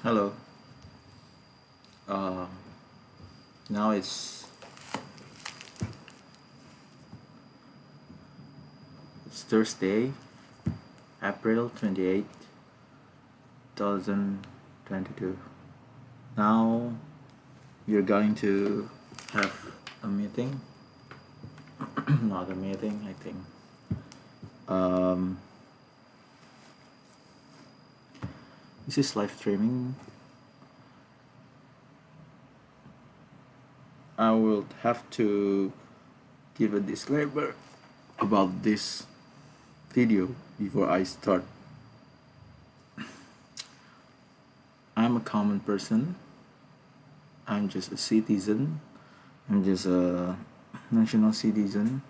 Hello. Uh, Now it's Thursday, April 28th, 2022. Now we're going to have a meeting. Not a meeting, I think. Um, this is live streaming. I will have to give a disclaimer about this video before I start. I'm a common person. I'm just a citizen. I'm just a national citizen,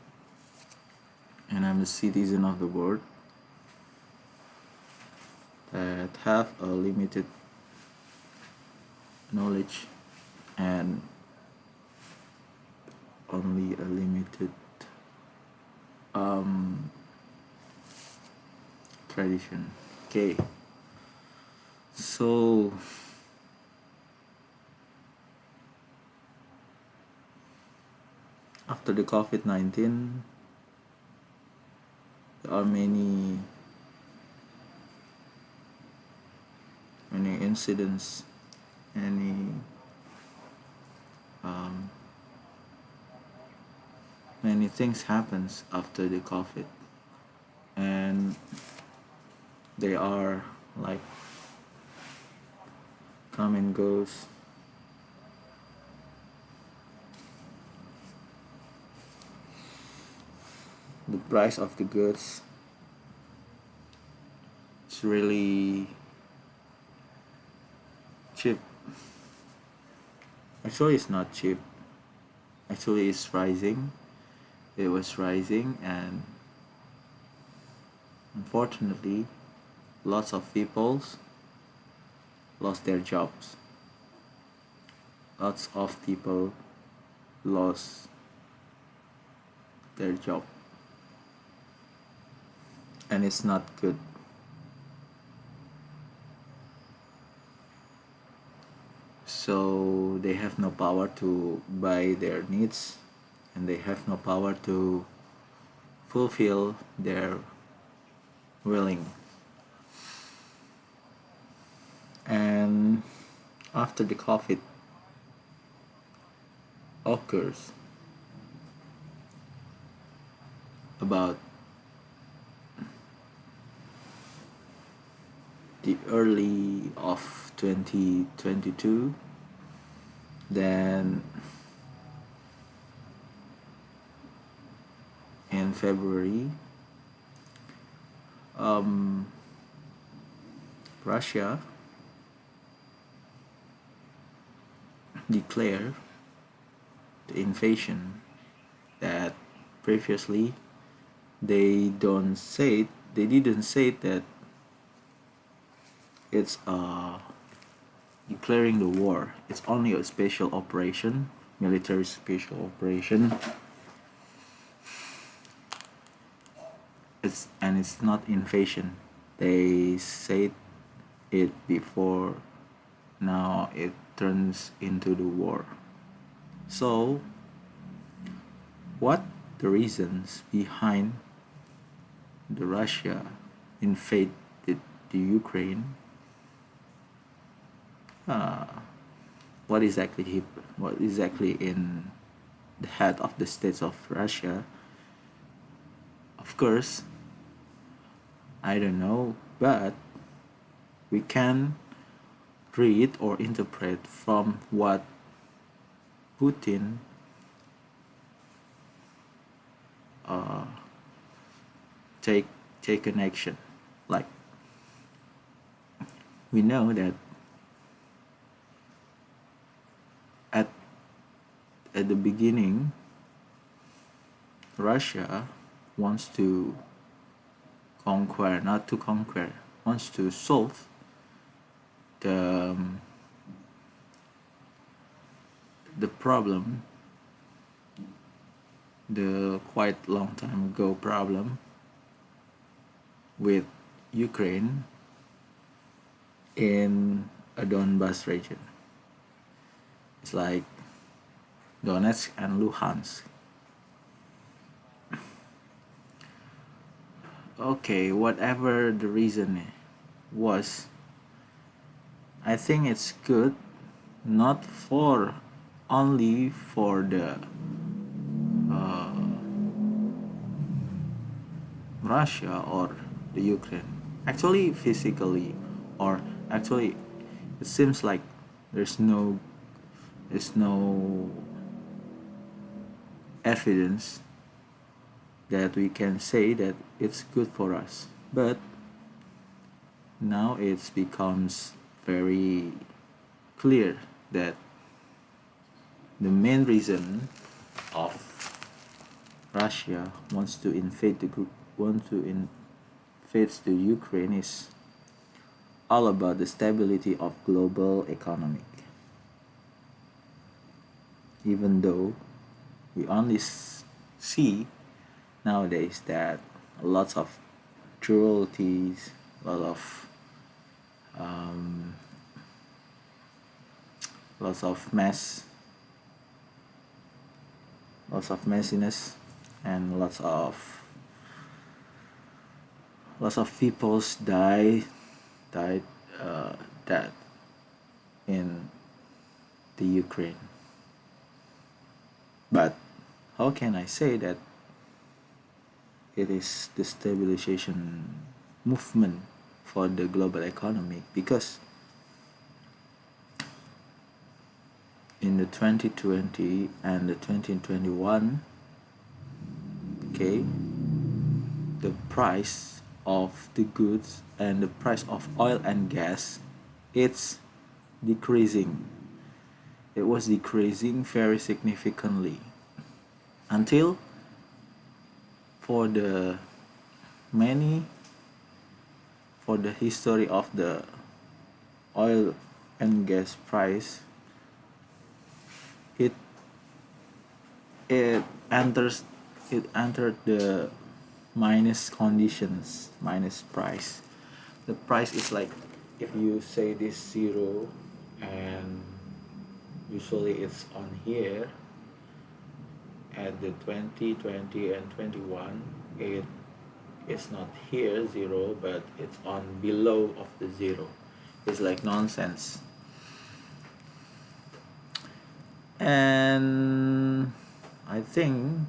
and I'm a citizen of the world that have a limited knowledge and only a limited tradition. Okay, so after the COVID-19, there are many incidents, many um, many things happens after the COVID, and they are like come and goes. The price of the goods is really cheap. Actually, it's not cheap. Actually, it's rising. It was rising, and unfortunately, lots of people lost their jobs. Lots of people lost their job, and it's not good. So they have no power to buy their needs, and they have no power to fulfill their willing. And after the COVID occurs, about the early of 2022, then in February, Russia declared the invasion that previously they didn't say that it's declaring the war. It's only a special operation, military special operation. It's not invasion. They said it before. Now it turns into the war. So, what the reasons behind the Russia invaded the Ukraine? Uh, what exactly in the head of the states of Russia? Of course, I don't know, but we can read or interpret from what Putin uh, take take an action. Like, we know that at at the beginning, Russia wants to not to conquer, wants to solve the the problem, the quite long time ago problem with Ukraine in a Donbas region. It's like Donetsk and Luhansk. Okay, whatever the reason was, I think it's good not for only for the uh, Russia or the Ukraine. Actually, physically, or actually, it seems like there's no there's no evidence that we can say that it's good for us. But now it becomes very clear that the main reason of Russia wants to invade the Ukraine is all about the stability of global economic. Even though we only see nowadays that lots of cruelties, a lot of um, lots of mess, lots of messiness, and lots of people's died dead in the Ukraine. But how can I say that it is the stabilization movement for the global economy? Because in the 2020 and the 2021, okay, the price of the goods and the price of oil and gas, it's decreasing. It was decreasing very significantly until for the many for the history of the oil and gas price, it it enters it entered the minus conditions, minus price. The price is like, if you say this zero, and usually it's on here at the 2020 and 21, it is not here zero, but it's on below of the zero. It's like nonsense. And I think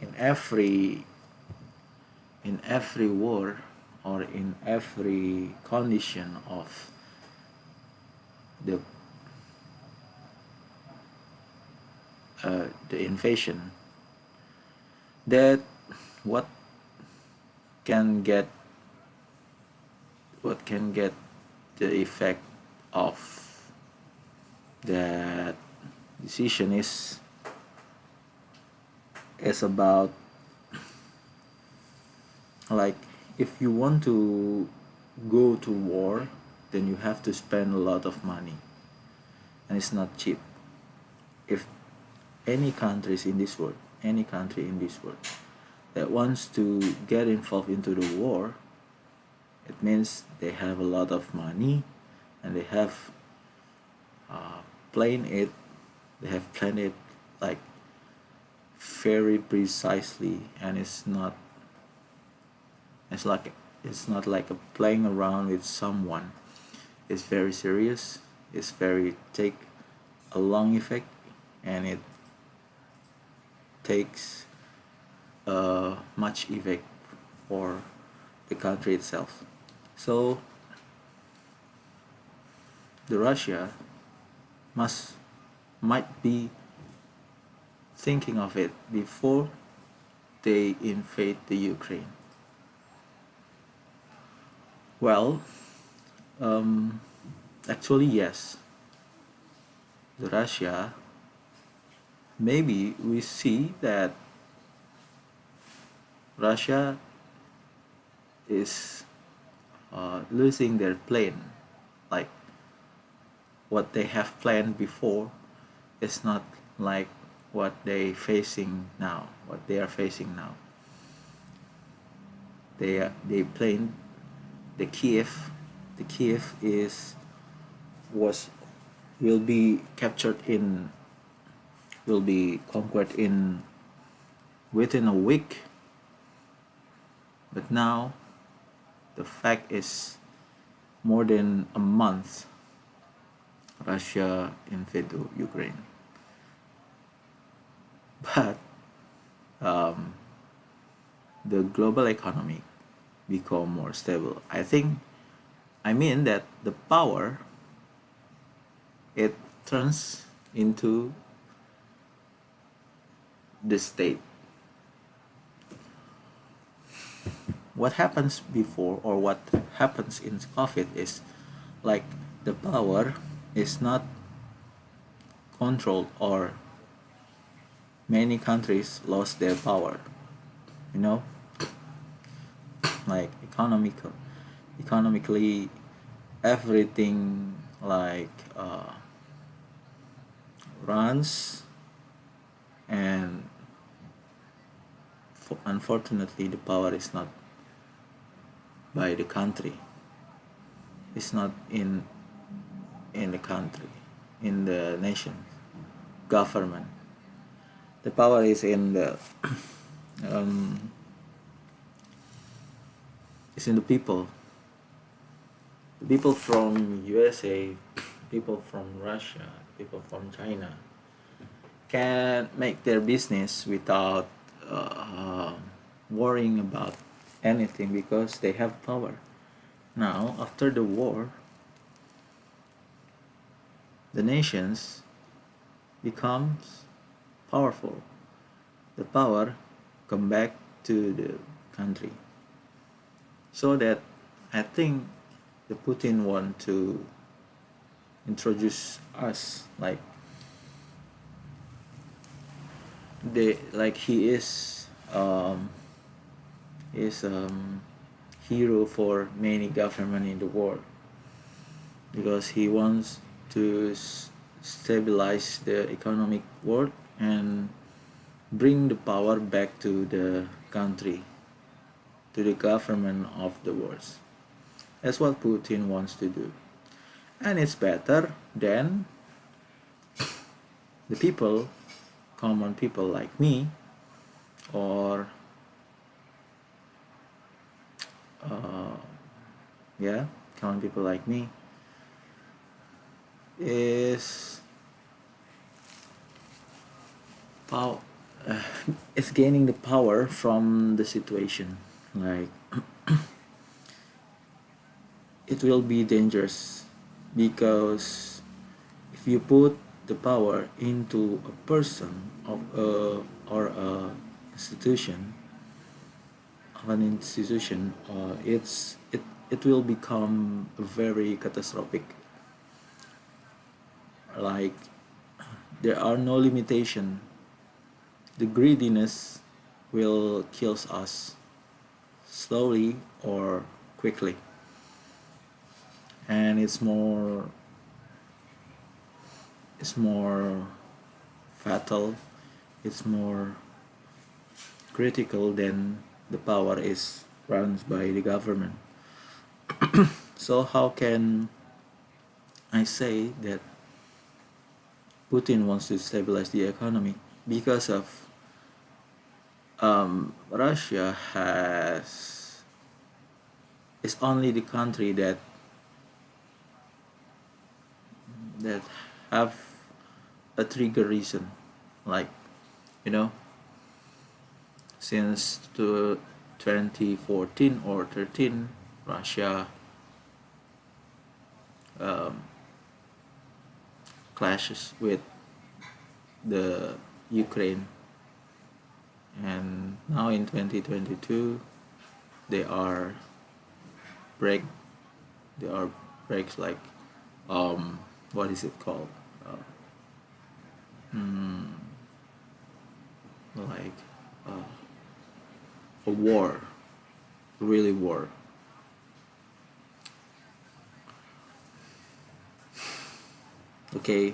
in every war or in every condition of the invasion, that what can get the effect of that decision is about, like, if you want to go to war, then you have to spend a lot of money, and it's not cheap. If any country in this world that wants to get involved into the war, it means they have a lot of money, and they have planned it like very precisely, and it's not like a playing around with someone. It's very serious. It's very take a long effect, and it takes much effect for the country itself. So the Russia might be thinking of it before they invade the Ukraine. Well, actually yes. The Russia, maybe we see that Russia is losing their plane. Like, what they have planned before is not like what they are facing now. They planned the Kiev the Kiev is was will be captured in will be conquered in within a week. But now the fact is more than a month Russia invaded Ukraine. But um, the global economy become more stable. I mean that the power it turns into the state. What happens before or what happens in COVID is like the power is not controlled or many countries lost their power, you know, like economically everything like runs, and unfortunately the power is not by the country, it's not in the country, in the nation government. The power is in the um, is in the people. The people from USA, people from Russia, people from China can make their business without uh, worrying about anything because they have power. Now, after the war, the nations becomes powerful. The power come back to the country. So that I think the Putin want to introduce us like he is hero for many government in the world because he wants to stabilize the economic world and bring the power back to the country, to the government of the world. That's what Putin wants to do. And it's better than the people, common people like me, or uh, yeah, common people like me, is power. Is gaining the power from the situation. Like it will be dangerous because if you put the power into a person or a institution of an institution, it will become very catastrophic. Like there are no limitation. The greediness will kill us slowly or quickly, and it's more fatal, it's more critical than the power is run by the government. So how can I say that Putin wants to stabilize the economy? Because of Russia is only the country that have a trigger reason, like you know, since to 2014 or 13, Russia um, clashes with the Ukraine, and now in 2022 they are break they are breaks like what is it called, mm, like uh, a war, really war. Okay,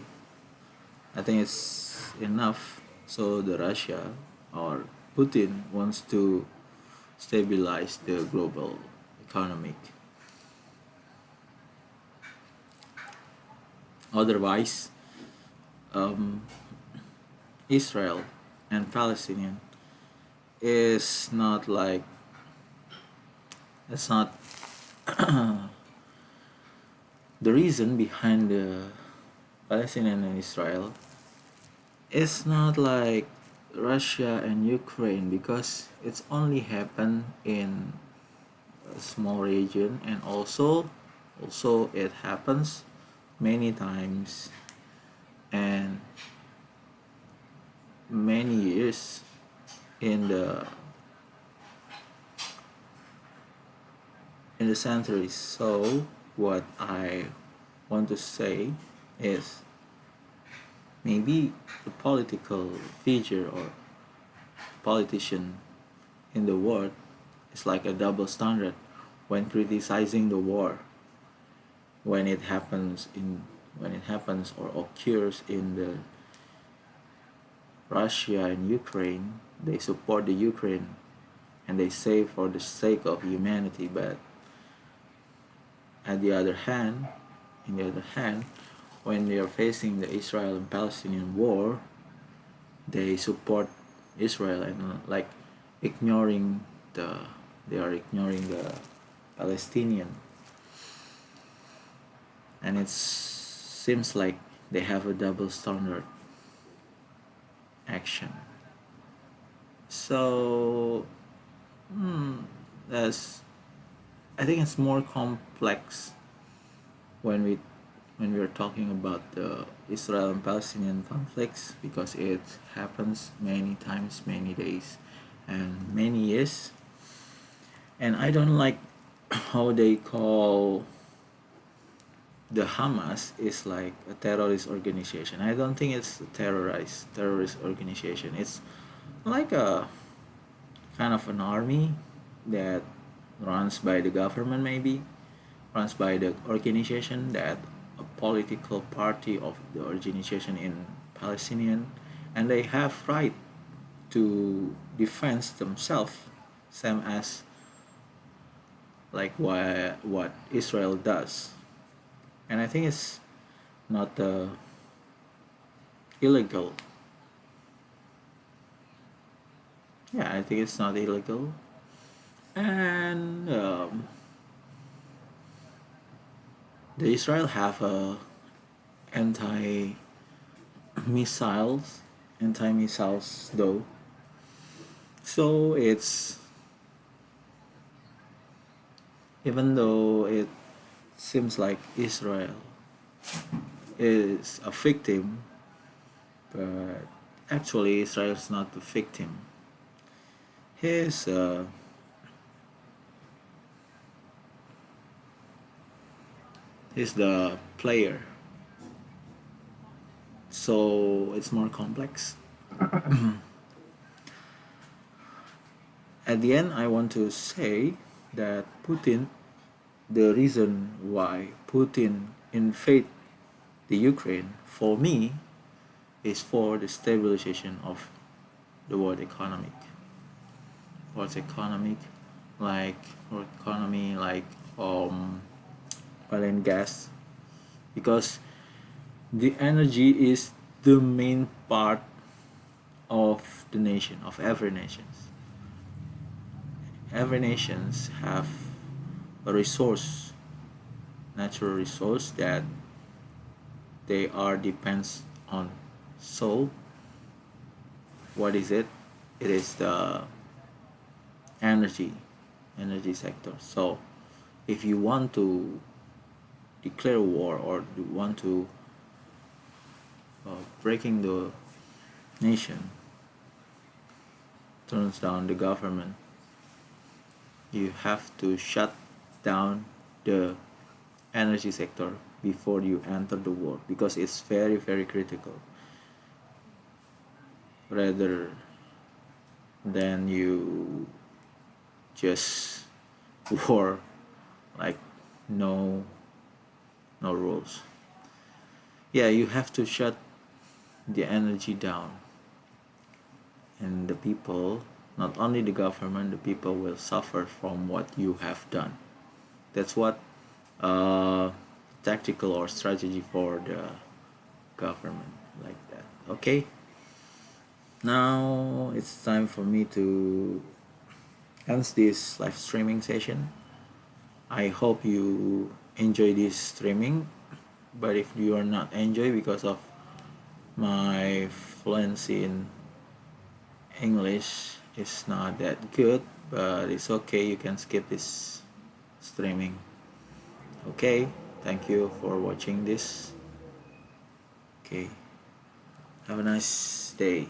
I think it's enough. So the Russia or Putin wants to stabilize the global economic. Otherwise, um, Israel and Palestinian is not like it's not the reason behind the Palestinian and Israel is not like Russia and Ukraine, because it's only happened in a small region, and also it happens many times and many years in the centuries. So what I want to say is, maybe the political figure or politician in the world is like a double standard when criticizing the war. when it happens in when it happens or occurs in the Russia and Ukraine, they support the Ukraine and they say for the sake of humanity. But at the other hand, in the other hand, when they are facing the Israel and Palestinian war, they support Israel and like ignoring the they are ignoring the Palestinian, and it seems like they have a double standard action. So that's I think it's more complex when we are talking about the Israel and Palestinian conflicts, because it happens many times, many days, and many years. And I don't like how they call the Hamas is like a terrorist organization. I don't think it's a terrorist organization. It's like a kind of an army that runs by the government, maybe runs by the organization, that a political party of the organization in Palestinian, and they have right to defend themselves, same as like what Israel does. And I think it's not illegal. Yeah, I think it's not illegal. And the Israel have anti missiles, anti missiles though. So it's, even though it seems like Israel is a victim, but actually Israel is not the victim. He's he's the player. So it's more complex. At the end, I want to say that the reason why Putin invade the Ukraine, for me, is for the stabilization of the world economic. World economic, like world economy, like oil and gas, because the energy is the main part of the nation, of every nation. Every nations have a resource, natural resource that they are depends on. So what is it? It is the energy, energy sector. So if you want to declare war, or you want to breaking the nation, turns down the government, you have to shut down the energy sector before you enter the war, because it's very very critical, rather than you just war like no rules. Yeah, you have to shut the energy down, and the people, not only the government, the people will suffer from what you have done. That's what tactical or strategy for the government, like that. Okay, now it's time for me to end this live streaming session. I hope you enjoy this streaming, but if you are not enjoy because of my fluency in English is not that good, but it's okay, you can skip this streaming. Okay, thank you for watching this. Okay, have a nice day.